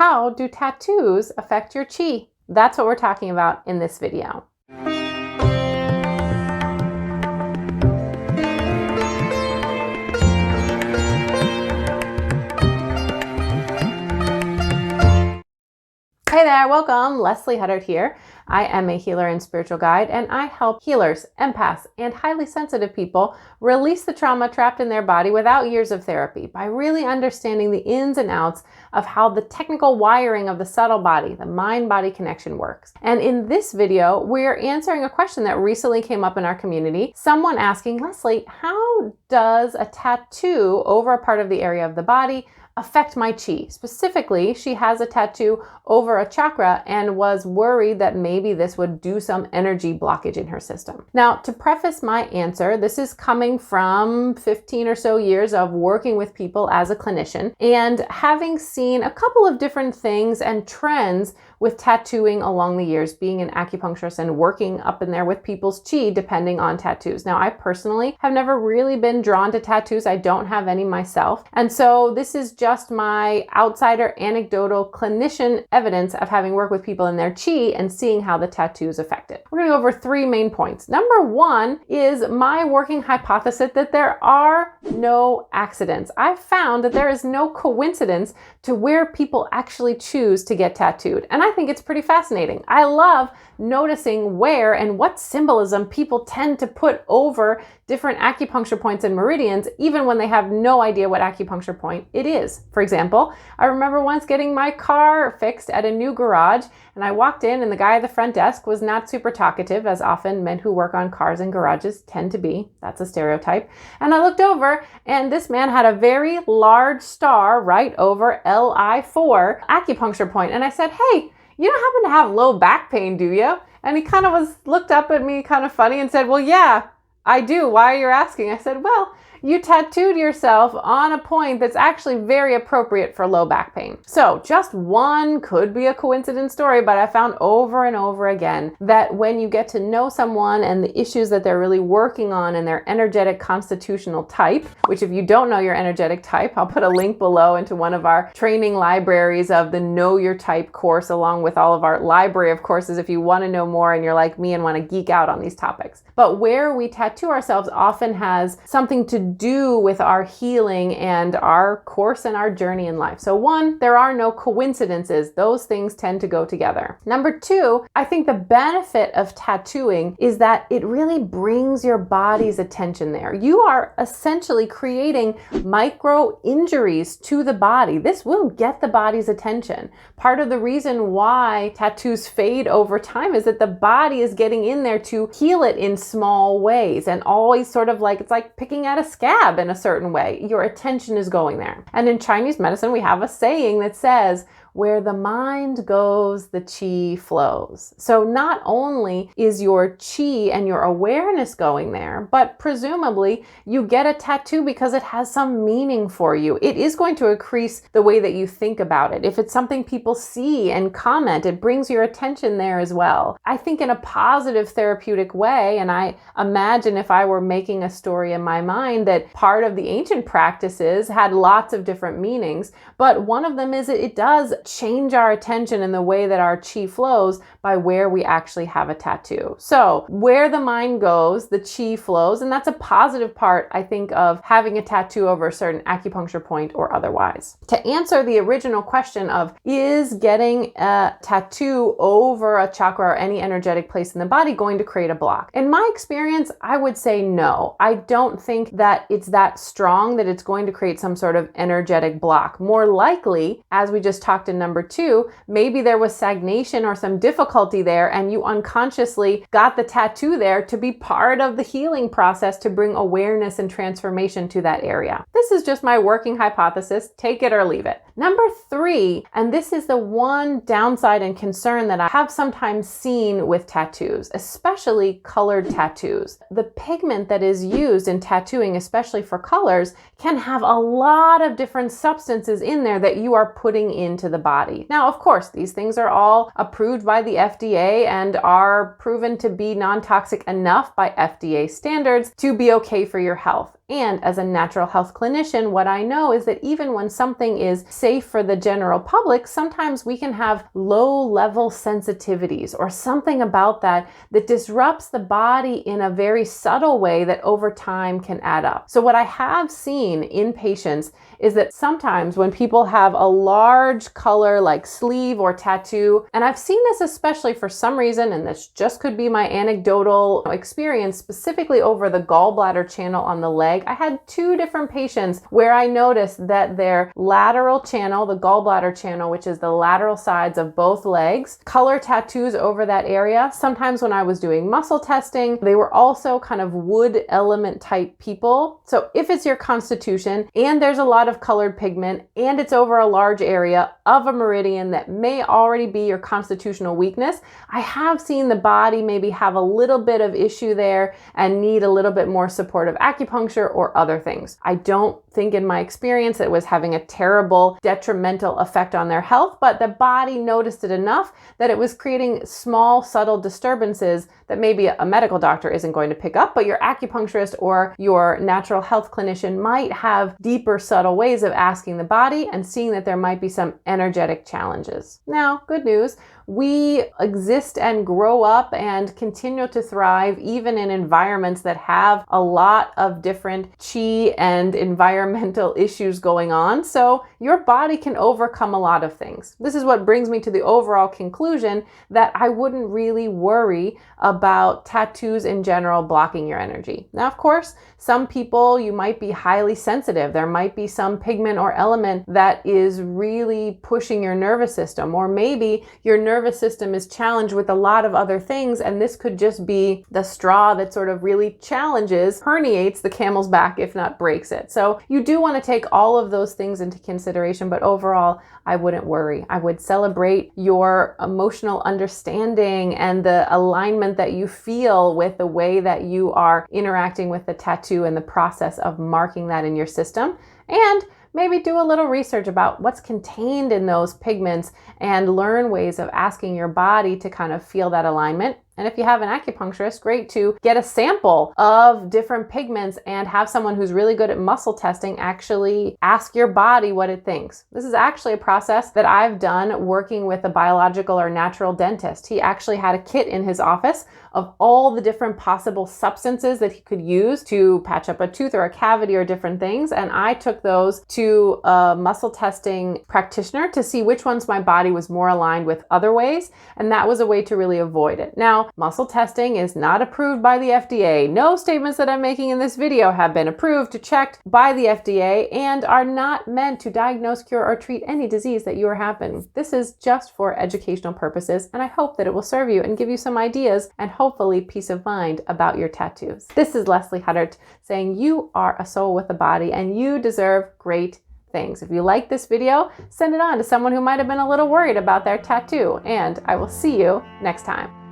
how do tattoos affect your chi? That's what we're talking about in this video. Hey there, welcome. Leslie Huddard here. I am a healer and spiritual guide, and I help healers, empaths, and highly sensitive people release the trauma trapped in their body without years of therapy by really understanding the ins and outs of how the technical wiring of the subtle body, the mind-body connection works. And in this video, we're answering a question that recently came up in our community. Someone asking, Leslie, how does a tattoo over a part of the area of the body affect my chi? Specifically, she has a tattoo over a chakra and was worried that maybe this would do some energy blockage in her system. Now, to preface my answer, this is coming from 15 or so years of working with people as a clinician and having seen a couple of different things and trends with tattooing along the years, being an acupuncturist and working up in there with people's chi depending on tattoos. Now, I personally have never really been drawn to tattoos. I don't have any myself. And so this is just my outsider anecdotal clinician evidence of having worked with people in their chi and seeing how the tattoos affect it. We're going to go over 3 main points. Number 1 is my working hypothesis that there are no accidents. I've found that there is no coincidence to where people actually choose to get tattooed. And I think it's pretty fascinating. I love noticing where and what symbolism people tend to put over different acupuncture points and meridians, even when they have no idea what acupuncture point it is. For example, I remember once getting my car fixed at a new garage, and I walked in and the guy at the front desk was not super talkative, as often men who work on cars and garages tend to be. That's a stereotype. And I looked over and this man had a very large star right over LI4 acupuncture point. And I said, hey, you don't happen to have low back pain, do you? And he kind of looked up at me kind of funny and said, well, yeah, I do. Why are you asking? I said, well, you tattooed yourself on a point that's actually very appropriate for low back pain. So just one could be a coincidence story, but I found over and over again that when you get to know someone and the issues that they're really working on and their energetic constitutional type, which if you don't know your energetic type, I'll put a link below into one of our training libraries of the Know Your Type course, along with all of our library of courses if you want to know more and you're like me and want to geek out on these topics. But where we tattoo ourselves often has something to do with our healing and our course and our journey in life. So 1, there are no coincidences. Those things tend to go together. Number 2, I think the benefit of tattooing is that it really brings your body's attention there. You are essentially creating micro injuries to the body. This will get the body's attention. Part of the reason why tattoos fade over time is that the body is getting in there to heal it in small ways and always sort of like, it's like picking at a scab in a certain way. Your attention is going there. And in Chinese medicine, we have a saying that says, where the mind goes, the chi flows. So not only is your chi and your awareness going there, but presumably you get a tattoo because it has some meaning for you. It is going to increase the way that you think about it. If it's something people see and comment, it brings your attention there as well. I think in a positive therapeutic way, and I imagine if I were making a story in my mind that part of the ancient practices had lots of different meanings, but one of them is it does change our attention in the way that our chi flows by where we actually have a tattoo. So where the mind goes, the chi flows, and that's a positive part, I think, of having a tattoo over a certain acupuncture point or otherwise. To answer the original question of, is getting a tattoo over a chakra or any energetic place in the body going to create a block? In my experience, I would say no. I don't think that it's that strong that it's going to create some sort of energetic block. More likely, as we just talked in number 2, maybe there was stagnation or some difficulty there and you unconsciously got the tattoo there to be part of the healing process to bring awareness and transformation to that area. This is just my working hypothesis. Take it or leave it. Number 3, and this is the one downside and concern that I have sometimes seen with tattoos, especially colored tattoos. The pigment that is used in tattooing, especially for colors, can have a lot of different substances in there that you are putting into the body. Now, of course, these things are all approved by the FDA and are proven to be non-toxic enough by FDA standards to be okay for your health. And as a natural health clinician, what I know is that even when something is safe for the general public, sometimes we can have low-level sensitivities or something about that disrupts the body in a very subtle way that over time can add up. So what I have seen in patients is that sometimes when people have a large color like sleeve or tattoo, and I've seen this especially for some reason, and this just could be my anecdotal experience, specifically over the gallbladder channel on the leg. I had 2 different patients where I noticed that their lateral channel, the gallbladder channel, which is the lateral sides of both legs, color tattoos over that area. Sometimes when I was doing muscle testing, they were also kind of wood element type people. So if it's your constitution and there's a lot of colored pigment and it's over a large area of a meridian that may already be your constitutional weakness, I have seen the body maybe have a little bit of issue there and need a little bit more supportive acupuncture or other things. I don't think in my experience it was having a terrible detrimental effect on their health, but the body noticed it enough that it was creating small, subtle disturbances that maybe a medical doctor isn't going to pick up, but your acupuncturist or your natural health clinician might have deeper, subtle ways of asking the body and seeing that there might be some energetic challenges. Now, good news. We exist and grow up and continue to thrive even in environments that have a lot of different chi and environmental issues going on. So your body can overcome a lot of things. This is what brings me to the overall conclusion that I wouldn't really worry about tattoos in general blocking your energy. Now, of course, some people, you might be highly sensitive. There might be some pigment or element that is really pushing your nervous system, or maybe your nervous system is challenged with a lot of other things, and this could just be the straw that sort of really challenges, herniates the camel's back, if not breaks it. So you do want to take all of those things into consideration, but overall, I wouldn't worry. I would celebrate your emotional understanding and the alignment that you feel with the way that you are interacting with the tattoo and the process of marking that in your system. And maybe do a little research about what's contained in those pigments and learn ways of asking your body to kind of feel that alignment. And if you have an acupuncturist, great to get a sample of different pigments and have someone who's really good at muscle testing actually ask your body what it thinks. This is actually a process that I've done working with a biological or natural dentist. He actually had a kit in his office of all the different possible substances that he could use to patch up a tooth or a cavity or different things. And I took those to a muscle testing practitioner to see which ones my body was more aligned with other ways. And that was a way to really avoid it. Now, muscle testing is not approved by the FDA. No statements that I'm making in this video have been approved or checked by the FDA and are not meant to diagnose, cure, or treat any disease that you are having. This is just for educational purposes, and I hope that it will serve you and give you some ideas and hopefully peace of mind about your tattoos. This is Leslie Huddart saying you are a soul with a body and you deserve great things. If you like this video, send it on to someone who might have been a little worried about their tattoo, and I will see you next time.